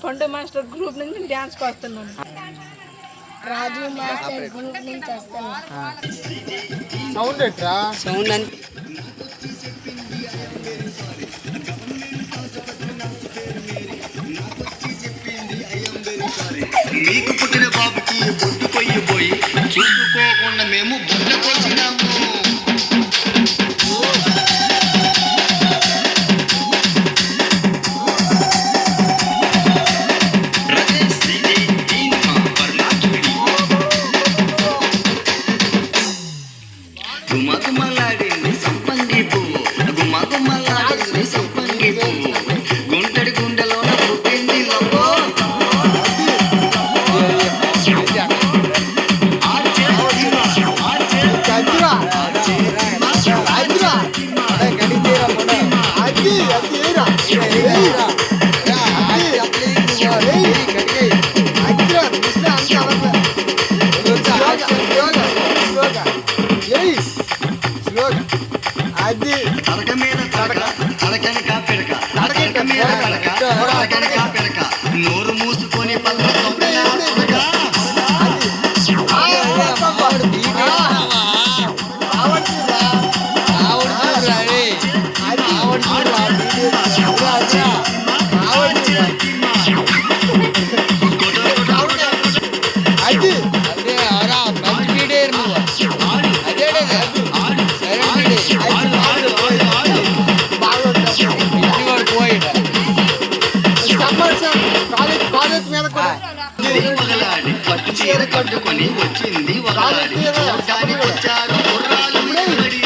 పండు master group నుంచి డ్యాన్స్కి వస్తున్నాను. రాజు మాస్టర్ గ్రూప్ నుంచి వస్తున్నాను. సౌండ్ ఎట్రా సౌండ్ అంతే. నీకు పుట్టిన బాబుకి బొట్టు పోయి చూసుకోకుండా మేము బుట్ట కోసినాము. గుమ్మగుమ్మలాడింది సంపంగి పువ్వు, గుమ్మగుమ్మలాడింది సంపంగి పువ్వు, గుంటడి గుండెలోన పుట్టింది లవ్వో. తడక మీద తడక తడకనక పెడక తడక మీద తడక తడకనక పెడక నోరు మూసుకొని పల్ల పట్టు చీర కట్టుకొని వచ్చింది వగలాడి చూడ్డానికి వచ్చారు కుర్రాలు నిలబడి.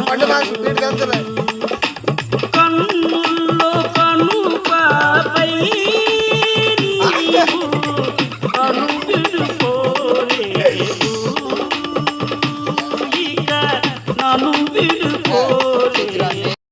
పండు మాస్టర్